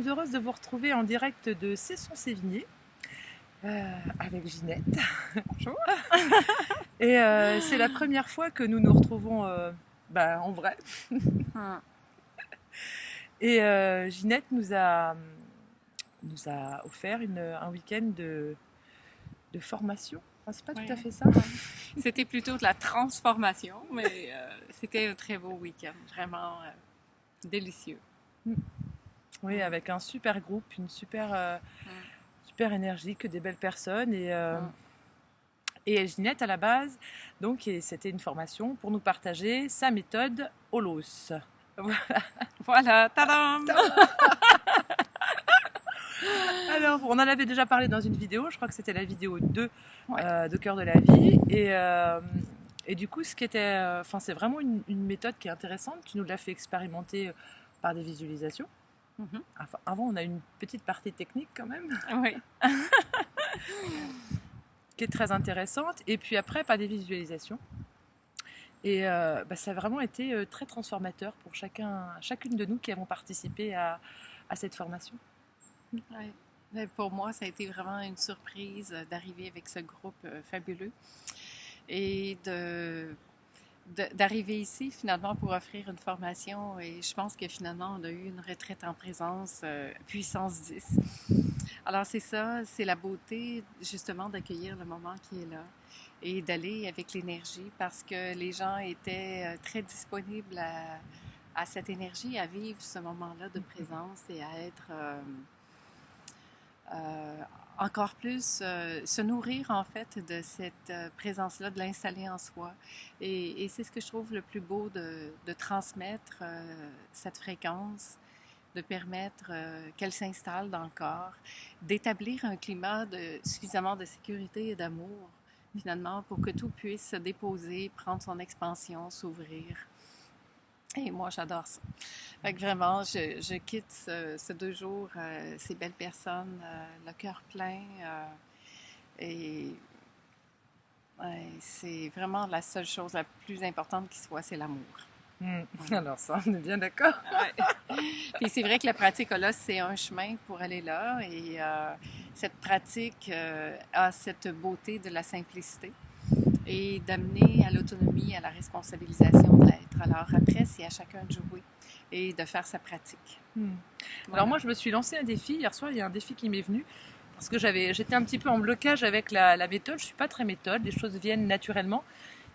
sommes heureuses de vous retrouver en direct de Cesson-Sévigné avec Ginette. Bonjour. Et c'est la première fois que nous nous retrouvons en vrai. Et Ginette nous a offert un week-end de formation. Enfin, c'est pas tout à fait ça. C'était plutôt de la transformation, mais c'était un très beau week-end, vraiment délicieux. Oui, avec un super groupe, une super énergie, que des belles personnes. Et Ginette, à la base, donc, c'était une formation pour nous partager sa méthode Holos. Voilà, tadam! Alors, on en avait déjà parlé dans une vidéo, je crois que c'était la vidéo 2 de Cœur de la Vie. Et du coup, c'est vraiment une méthode qui est intéressante. Tu nous l'as fait expérimenter par des visualisations. Enfin, avant, on a une petite partie technique quand même. Oui. Qui est très intéressante. Et puis après, par des visualisations. Et ça a vraiment été très transformateur pour chacune de nous qui avons participé à cette formation. Ouais. Pour moi, ça a été vraiment une surprise d'arriver avec ce groupe fabuleux et d'arriver ici finalement pour offrir une formation. Et je pense que finalement, on a eu une retraite en présence puissance 10. Alors c'est ça, c'est la beauté justement d'accueillir le moment qui est là et d'aller avec l'énergie parce que les gens étaient très disponibles à cette énergie, à vivre ce moment-là de présence et à être encore plus se nourrir en fait de cette présence-là, de l'installer en soi. Et c'est ce que je trouve le plus beau de transmettre cette fréquence, de permettre qu'elle s'installe dans le corps, d'établir un climat suffisamment de sécurité et d'amour, finalement, pour que tout puisse se déposer, prendre son expansion, s'ouvrir. Et moi, j'adore ça. Fait que vraiment, je quitte ce 2 jours, ces belles personnes, le cœur plein. C'est vraiment la seule chose la plus importante qui soit, c'est l'amour. Alors ça, on est bien d'accord. Ouais. Puis c'est vrai que la pratique là, c'est un chemin pour aller là. Et cette pratique a cette beauté de la simplicité et d'amener à l'autonomie, à la responsabilisation de l'être. Alors après, c'est à chacun de jouer et de faire sa pratique. Voilà. Alors moi, je me suis lancé un défi. Hier soir, il y a un défi qui m'est venu parce que j'étais un petit peu en blocage avec la méthode. Je ne suis pas très méthode, les choses viennent naturellement.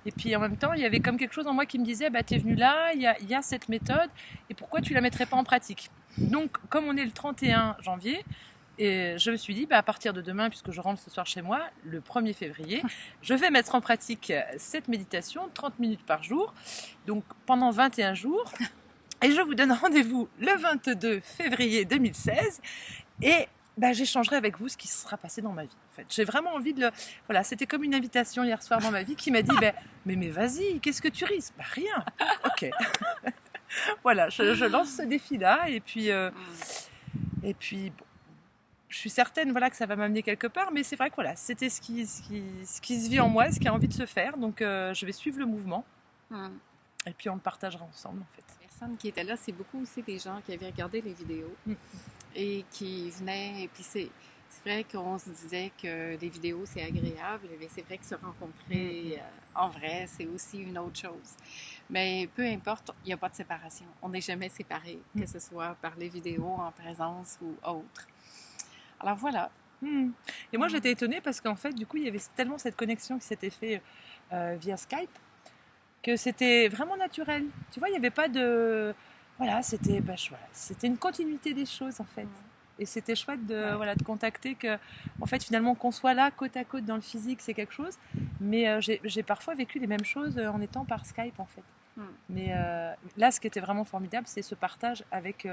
Et puis en même temps, il y avait comme quelque chose en moi qui me disait tu es venu là, il y a cette méthode, et pourquoi tu ne la mettrais pas en pratique? Donc, comme on est le 31 janvier, et je me suis dit, à partir de demain, puisque je rentre ce soir chez moi, le 1er février, je vais mettre en pratique cette méditation, 30 minutes par jour, donc pendant 21 jours. Et je vous donne rendez-vous le 22 février 2016. Et j'échangerai avec vous ce qui se sera passé dans ma vie. En fait, j'ai vraiment envie de Voilà, c'était comme une invitation hier soir dans ma vie qui m'a dit, mais vas-y, qu'est-ce que tu risques? Rien. Ok. Voilà, je lance ce défi-là. Et puis bon, je suis certaine que ça va m'amener quelque part, mais c'est vrai que c'était ce qui se vit en moi, ce qui a envie de se faire. Donc je vais suivre le mouvement. Et puis on le partagera ensemble en fait. Les personnes qui étaient là, c'est beaucoup aussi des gens qui avaient regardé les vidéos et qui venaient. Et puis c'est vrai qu'on se disait que les vidéos c'est agréable, mais c'est vrai que se rencontrer en vrai, c'est aussi une autre chose. Mais peu importe, il n'y a pas de séparation. On n'est jamais séparés, que ce soit par les vidéos en présence ou autre. Alors voilà. Et moi j'étais étonnée parce qu'en fait du coup il y avait tellement cette connexion qui s'était fait via Skype que c'était vraiment naturel. Tu vois, il n'y avait pas de... c'était une continuité des choses en fait. Et c'était chouette de contacter que, en fait, finalement, qu'on soit là, côte à côte dans le physique, c'est quelque chose. Mais j'ai parfois vécu les mêmes choses en étant par Skype en fait. Mais là, ce qui était vraiment formidable, c'est ce partage avec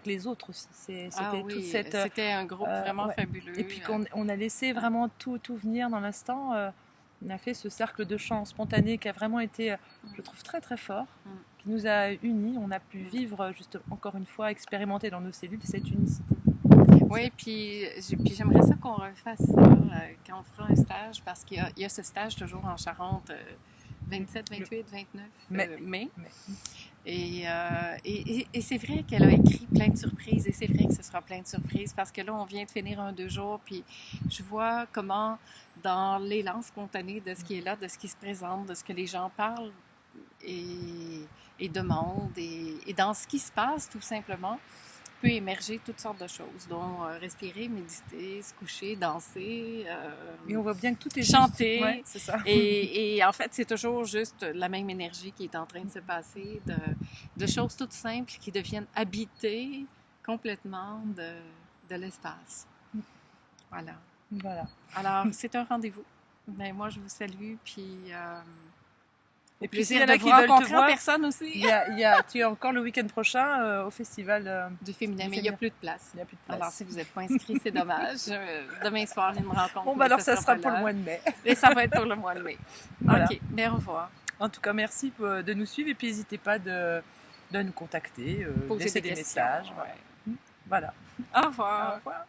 les autres aussi. C'était un groupe vraiment fabuleux. Et puis qu'on a laissé vraiment tout venir dans l'instant. On a fait ce cercle de chant spontané qui a vraiment été, je trouve, très très fort, qui nous a unis. On a pu vivre, juste encore une fois, expérimenter dans nos cellules cette unicité. Oui, puis j'aimerais ça qu'on refasse ça quand on fera un stage, parce qu'il y a ce stage toujours en Charente 27, 28, 29 mai. mai. Mais- Et c'est vrai qu'elle a écrit plein de surprises et c'est vrai que ce sera plein de surprises parce que là, on vient de finir un 2 jours puis je vois comment dans l'élan spontané de ce qui est là, de ce qui se présente, de ce que les gens parlent et demandent et dans ce qui se passe tout simplement, peut émerger toutes sortes de choses, dont respirer, méditer, se coucher, danser, Et on voit bien que tout est chanter. juste. Ouais, c'est ça. Et en fait, c'est toujours juste la même énergie qui est en train de se passer, de choses toutes simples qui deviennent habitées complètement de l'espace. Voilà. Voilà. Alors, c'est un rendez-vous. Mais moi, je vous salue, puis Et puis plaisir s'il y en de a vous qui veulent te rencontrer en voir, personne aussi. tu es encore le week-end prochain au festival Du féminin, du mais il n'y a féminin. plus de place. Il n'y a plus de place. Alors, si vous n'êtes pas inscrit, c'est dommage. Demain soir, j'ai une rencontre. Bon, bah mais alors ça sera pas pour là. le mois de mai. Et ça va être pour le mois de mai. Voilà. OK, bien au revoir. En tout cas, merci de nous suivre et puis n'hésitez pas de nous contacter, Poser laisser des des questions, messages. ouais. Voilà. Au Au revoir. revoir.